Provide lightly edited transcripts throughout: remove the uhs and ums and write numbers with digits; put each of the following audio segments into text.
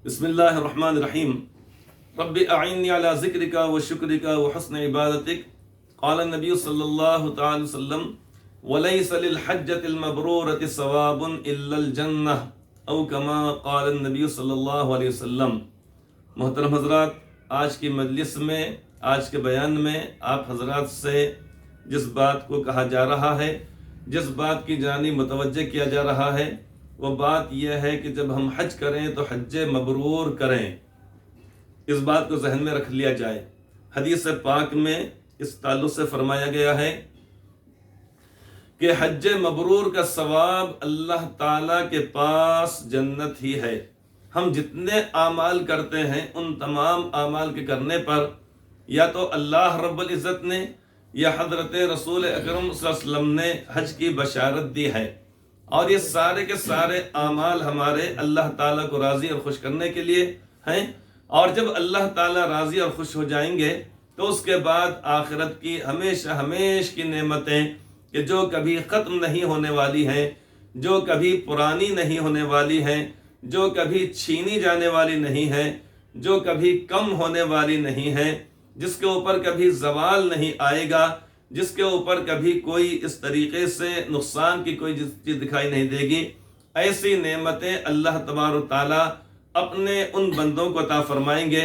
بسم اللہ الرحمن الرحیم رب اعنی علی ذکرک و شکرک و حسن عبادتک قال النبی صلی اللہ تعالی وسلم ولیس للحجۃ المبرورۃ ثواب الا الجنہ او کما قال النبی صلی اللہ علیہ وسلم۔ محترم حضرات، آج کی مجلس میں، آج کے بیان میں آپ حضرات سے جس بات کو کہا جا رہا ہے، جس بات کی جانب متوجہ کیا جا رہا ہے، وہ بات یہ ہے کہ جب ہم حج کریں تو حج مبرور کریں۔ اس بات کو ذہن میں رکھ لیا جائے۔ حدیث پاک میں اس تعلق سے فرمایا گیا ہے کہ حج مبرور کا ثواب اللہ تعالیٰ کے پاس جنت ہی ہے۔ ہم جتنے اعمال کرتے ہیں ان تمام اعمال کے کرنے پر یا تو اللہ رب العزت نے یا حضرت رسول اکرم صلی اللہ علیہ وسلم نے حج کی بشارت دی ہے، اور یہ سارے کے سارے اعمال ہمارے اللہ تعالیٰ کو راضی اور خوش کرنے کے لیے ہیں، اور جب اللہ تعالیٰ راضی اور خوش ہو جائیں گے تو اس کے بعد آخرت کی ہمیشہ ہمیش کی نعمتیں کہ جو کبھی ختم نہیں ہونے والی ہیں، جو کبھی پرانی نہیں ہونے والی ہیں، جو کبھی چھینی جانے والی نہیں ہیں، جو کبھی کم ہونے والی نہیں ہیں، جس کے اوپر کبھی زوال نہیں آئے گا، جس کے اوپر کبھی کوئی اس طریقے سے نقصان کی کوئی چیز دکھائی نہیں دے گی، ایسی نعمتیں اللہ تبارک و تعالیٰ اپنے ان بندوں کو عطا فرمائیں گے۔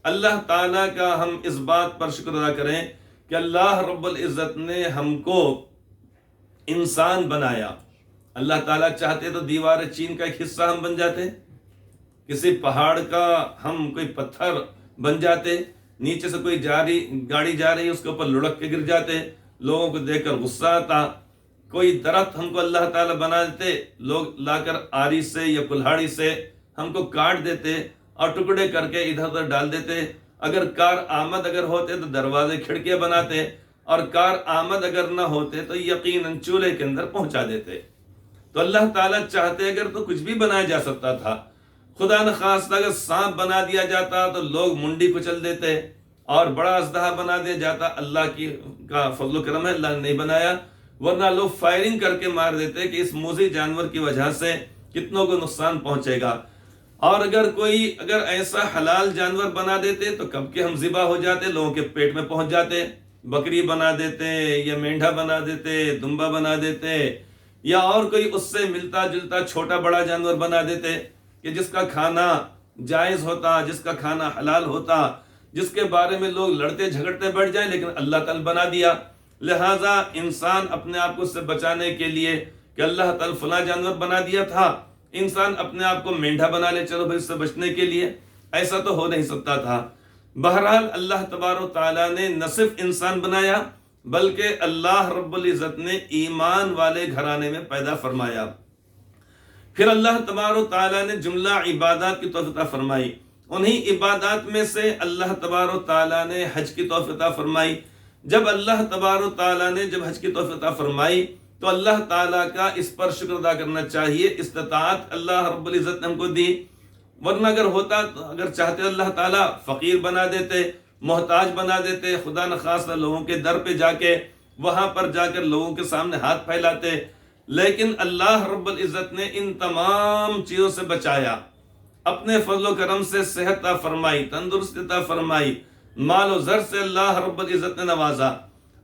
اللہ تعالیٰ کا ہم اس بات پر شکر ادا کریں کہ اللہ رب العزت نے ہم کو انسان بنایا۔ اللہ تعالیٰ چاہتے تو دیوار چین کا ایک حصہ ہم بن جاتے، کسی پہاڑ کا ہم کوئی پتھر بن جاتے، نیچے سے کوئی گاڑی جا رہی اس کے اوپر لڑک کے گر جاتے، لوگوں کو دیکھ کر غصہ آتا۔ کوئی درخت ہم کو اللہ تعالیٰ بنا دیتے، لوگ لا کر آری سے یا کلہاڑی سے ہم کو کاٹ دیتے اور ٹکڑے کر کے ادھر ادھر ڈال دیتے۔ اگر کار آمد اگر ہوتے تو دروازے کھڑکیاں بناتے، اور کار آمد اگر نہ ہوتے تو یقیناً چولہے کے اندر پہنچا دیتے۔ تو اللہ تعالیٰ چاہتے اگر تو کچھ بھی بنایا جا سکتا تھا۔ خدا نخواستہ اگر سانپ بنا دیا جاتا تو لوگ منڈی کچل دیتے، اور بڑا اژدہا بنا دیا جاتا، اللہ کا فضل و کرم ہے اللہ نے نہیں بنایا، ورنہ لوگ فائرنگ کر کے مار دیتے کہ اس موذی جانور کی وجہ سے کتنوں کو نقصان پہنچے گا۔ اور اگر ایسا حلال جانور بنا دیتے تو کب کے ہم ذبح ہو جاتے، لوگوں کے پیٹ میں پہنچ جاتے۔ بکری بنا دیتے یا مینڈھا بنا دیتے، دمبا بنا دیتے، یا اور کوئی اس سے ملتا جلتا چھوٹا بڑا جانور بنا دیتے کہ جس کا کھانا جائز ہوتا، جس کا کھانا حلال ہوتا، جس کے بارے میں لوگ لڑتے جھگڑتے بیٹھ جائیں، لیکن اللہ تعالیٰ بنا دیا۔ لہٰذا انسان اپنے آپ کو اس سے بچانے کے لیے کہ اللہ تعالیٰ فلاں جانور بنا دیا تھا، انسان اپنے آپ کو مینڈھا بنا لے، چلو بھائی اس سے بچنے کے لیے، ایسا تو ہو نہیں سکتا تھا۔ بہرحال اللہ تبارک و تعالیٰ نے نہ صرف انسان بنایا بلکہ اللہ رب العزت نے ایمان والے گھرانے میں پیدا فرمایا۔ پھر اللہ تبارک و تعالیٰ نے جملہ عبادات کی توفیق عطا فرمائی۔ انہی عبادات میں سے اللہ تبارک و تعالیٰ نے حج کی توفیق عطا فرمائی۔ جب اللہ تبارک و تعالیٰ نے جب حج کی توفیق عطا فرمائی تو اللہ تعالیٰ کا اس پر شکر ادا کرنا چاہیے۔ استطاعت اللہ رب العزت نے ہم کو دی، ورنہ اگر چاہتے اللہ تعالیٰ فقیر بنا دیتے، محتاج بنا دیتے، خدا نخواستہ لوگوں کے در پہ جا کے وہاں پر جا کر لوگوں کے سامنے ہاتھ پھیلاتے، لیکن اللہ رب العزت نے ان تمام چیزوں سے بچایا۔ اپنے فضل و کرم سے صحت عطا فرمائی، تندرستی عطا فرمائی، مال و زر سے اللہ رب العزت نے نوازا،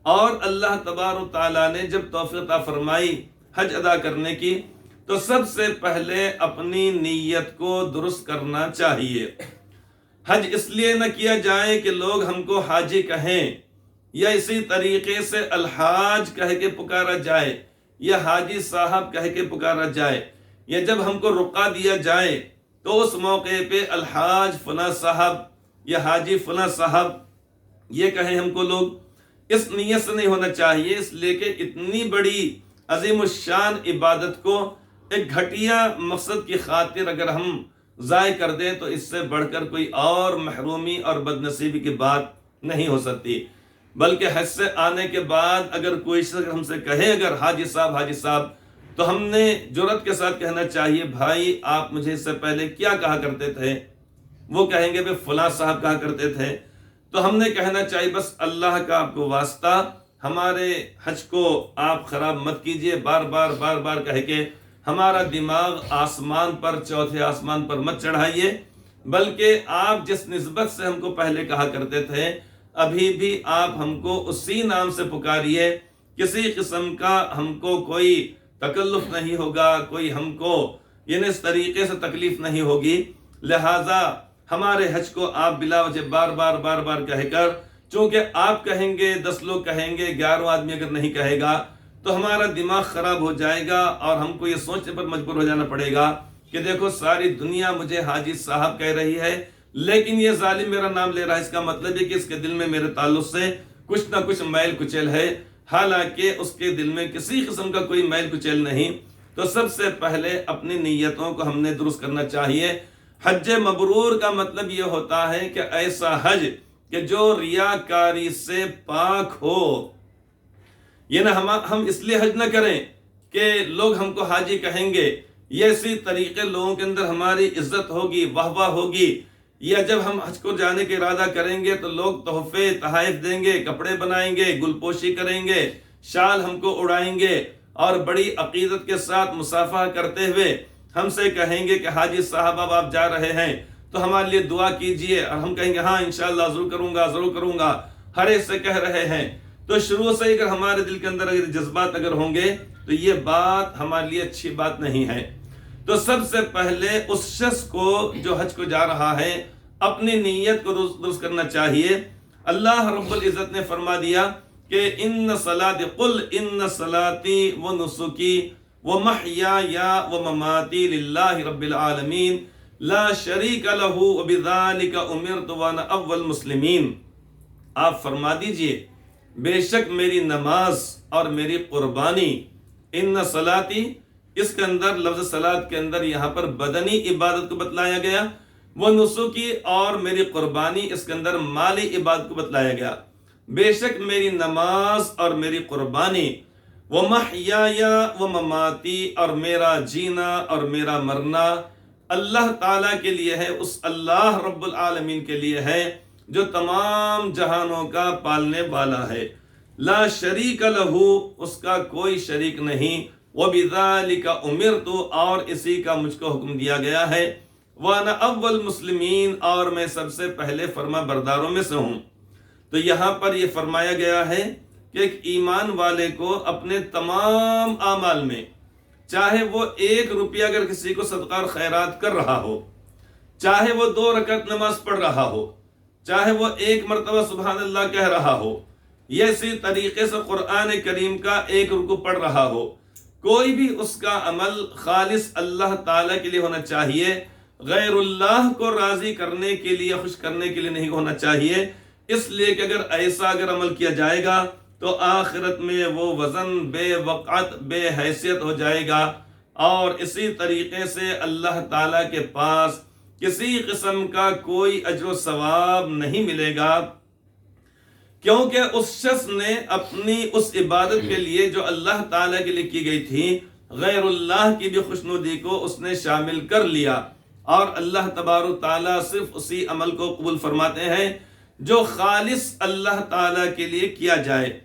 اور اللہ تبارک و تعالیٰ نے جب توفیق عطا فرمائی حج ادا کرنے کی تو سب سے پہلے اپنی نیت کو درست کرنا چاہیے۔ حج اس لیے نہ کیا جائے کہ لوگ ہم کو حاجی کہیں، یا اسی طریقے سے الحاج کہہ کے پکارا جائے، یا حاجی صاحب کہہ کے پکارا جائے، یا جب ہم کو رقعہ دیا جائے تو اس موقع پہ الحاج فلاں صاحب یا حاجی فلاں صاحب یہ کہیں ہم کو لوگ۔ اس نیت سے نہیں ہونا چاہیے، اس لیے کہ اتنی بڑی عظیم الشان عبادت کو ایک گھٹیا مقصد کی خاطر اگر ہم ضائع کر دیں تو اس سے بڑھ کر کوئی اور محرومی اور بدنصیبی کی بات نہیں ہو سکتی۔ بلکہ حج سے آنے کے بعد اگر کوئی شخص ہم سے کہے اگر حاجی صاحب، تو ہم نے جرأت کے ساتھ کہنا چاہیے بھائی آپ مجھے اس سے پہلے کیا کہا کرتے تھے؟ وہ کہیں گے بھائی فلاں صاحب کہا کرتے تھے، تو ہم نے کہنا چاہیے بس اللہ کا آپ کو واسطہ ہمارے حج کو آپ خراب مت کیجئے، بار بار کہہ کے ہمارا دماغ آسمان پر، چوتھے آسمان پر مت چڑھائیے، بلکہ آپ جس نسبت سے ہم کو پہلے کہا کرتے تھے ابھی بھی آپ ہم کو اسی نام سے پکاریے، کسی قسم کا ہم کو کوئی تکلف نہیں ہوگا، کوئی ہم کو یعنی اس طریقے سے تکلیف نہیں ہوگی۔ لہٰذا ہمارے حج کو آپ بلا وجہ بار بار کہہ کر، چونکہ آپ کہیں گے 10 لوگ کہیں گے 11واں آدمی اگر نہیں کہے گا تو ہمارا دماغ خراب ہو جائے گا اور ہم کو یہ سوچنے پر مجبور ہو جانا پڑے گا کہ دیکھو ساری دنیا مجھے حاجی صاحب کہہ رہی ہے لیکن یہ ظالم میرا نام لے رہا ہے، اس کا مطلب ہے کہ اس کے دل میں میرے تعلق سے کچھ نہ کچھ میل کچیل ہے، حالانکہ اس کے دل میں کسی قسم کا کوئی میل کچیل نہیں۔ تو سب سے پہلے اپنی نیتوں کو ہم نے درست کرنا چاہیے۔ حج مبرور کا مطلب یہ ہوتا ہے کہ ایسا حج کہ جو ریاکاری سے پاک ہو، یہ نہ ہم اس لیے حج نہ کریں کہ لوگ ہم کو حاجی کہیں گے، یہ اسی طریقے لوگوں کے اندر ہماری عزت ہوگی، واہ واہ ہوگی، یا جب ہم حج کو جانے کا ارادہ کریں گے تو لوگ تحفے تحائف دیں گے، کپڑے بنائیں گے، گل پوشی کریں گے، شال ہم کو اڑائیں گے اور بڑی عقیدت کے ساتھ مصافحہ کرتے ہوئے ہم سے کہیں گے کہ حاجی صاحب اب آپ جا رہے ہیں تو ہمارے لیے دعا کیجئے، اور ہم کہیں گے ہاں انشاءاللہ ضرور کروں گا، ہر ایک سے کہہ رہے ہیں۔ تو شروع سے اگر ہمارے دل کے اندر اگر جذبات اگر ہوں گے تو یہ بات ہمارے لیے اچھی بات نہیں ہے۔ تو سب سے پہلے اس شخص کو جو حج کو جا رہا ہے اپنی نیت کو درست کرنا چاہیے۔ اللہ رب العزت نے فرما دیا کہ ان صلاتی و نسکی و محیای و مماتی للہ رب العالمین لا شریک لہ وبذالک امرت وانا اول مسلمین۔ آپ فرما دیجئے بے شک میری نماز اور میری قربانی، ان صلاتی، اس کے اندر لفظ صلات کے اندر یہاں پر بدنی عبادت کو بتلایا گیا، وہ نسکی اور میری قربانی اس کے اندر مالی عبادت کو بتلایا گیا۔ بے شک میری نماز اور میری قربانی، وہ محیای و مماتی، اور میرا جینا اور میرا مرنا اللہ تعالیٰ کے لیے ہے، اس اللہ رب العالمین کے لیے ہے جو تمام جہانوں کا پالنے والا ہے۔ لا شریک لہ، اس کا کوئی شریک نہیں، وبذالک امرت، اور اسی کا مجھ کو حکم دیا گیا ہے، وانا اول مسلمین، اور میں سب سے پہلے فرما برداروں میں سے ہوں۔ تو یہاں پر یہ فرمایا گیا ہے کہ ایک ایمان والے کو اپنے تمام اعمال میں، چاہے وہ 1 روپیہ اگر کسی کو صدقہ اور خیرات کر رہا ہو، چاہے وہ 2 رکعت نماز پڑھ رہا ہو، چاہے وہ 1 مرتبہ سبحان اللہ کہہ رہا ہو، یا اسی طریقے سے قرآن کریم کا 1 رکوع پڑھ رہا ہو، کوئی بھی اس کا عمل خالص اللہ تعالیٰ کے لیے ہونا چاہیے، غیر اللہ کو راضی کرنے کے لیے، خوش کرنے کے لیے نہیں ہونا چاہیے۔ اس لیے کہ اگر عمل کیا جائے گا تو آخرت میں وہ وزن بے وقعت بے حیثیت ہو جائے گا، اور اسی طریقے سے اللہ تعالیٰ کے پاس کسی قسم کا کوئی اجر و ثواب نہیں ملے گا، کیونکہ اس شخص نے اپنی اس عبادت کے لیے جو اللہ تعالیٰ کے لیے کی گئی تھی، غیر اللہ کی بھی خوشنودی کو اس نے شامل کر لیا، اور اللہ تبارک و تعالیٰ صرف اسی عمل کو قبول فرماتے ہیں جو خالص اللہ تعالیٰ کے لیے کیا جائے۔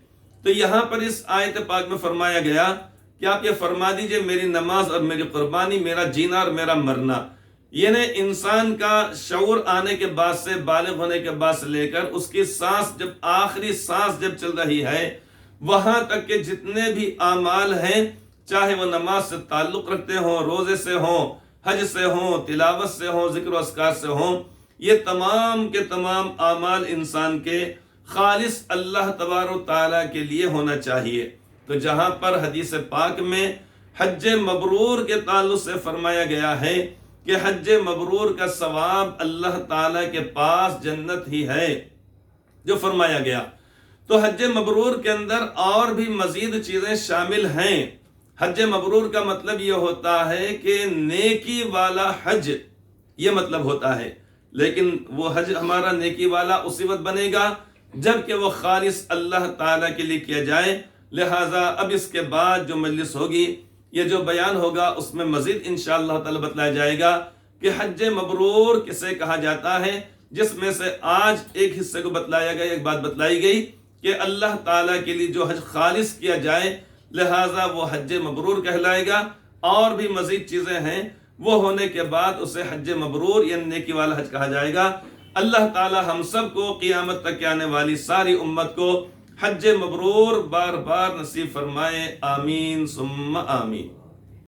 تو یہاں پر اس آیت پاک میں فرمایا گیا کہ آپ یہ فرما دیجئے میری نماز اور میری قربانی، میرا جینا اور میرا مرنا، یعنی انسان کا شعور آنے کے بعد سے، بالغ ہونے کے بعد سے لے کر اس کی سانس جب آخری سانس جب چل رہی ہے وہاں تک کہ جتنے بھی اعمال ہیں، چاہے وہ نماز سے تعلق رکھتے ہوں، روزے سے ہوں، حج سے ہوں، تلاوت سے ہوں، ذکر و اذکار سے ہوں، یہ تمام کے تمام اعمال انسان کے خالص اللہ تبارک و تعالیٰ کے لیے ہونا چاہیے۔ تو جہاں پر حدیث پاک میں حج مبرور کے تعلق سے فرمایا گیا ہے کہ حج مبرور کا ثواب اللہ تعالیٰ کے پاس جنت ہی ہے جو فرمایا گیا، تو حج مبرور کے اندر اور بھی مزید چیزیں شامل ہیں۔ حج مبرور کا مطلب یہ ہوتا ہے کہ نیکی والا حج، یہ مطلب ہوتا ہے، لیکن وہ حج ہمارا نیکی والا اسی وقت بنے گا جب کہ وہ خالص اللہ تعالیٰ کے لیے کیا جائے۔ لہٰذا اب اس کے بعد جو مجلس ہوگی، یہ جو بیان ہوگا، اس میں مزید انشاءاللہ تعالی بتلایا جائے گا کہ حج مبرور کسے کہا جاتا ہے، جس میں سے آج ایک حصے کو بتلایا گیا، ایک بات بتلائی گئی کہ اللہ تعالیٰ کے لیے جو حج خالص کیا جائے، لہٰذا وہ حج مبرور کہلائے گا۔ اور بھی مزید چیزیں ہیں، وہ ہونے کے بعد اسے حج مبرور یعنی نیکی والا حج کہا جائے گا۔ اللہ تعالی ہم سب کو قیامت تک آنے والی ساری امت کو حج مبرور بار بار نصیب فرمائے، آمین ثم آمین۔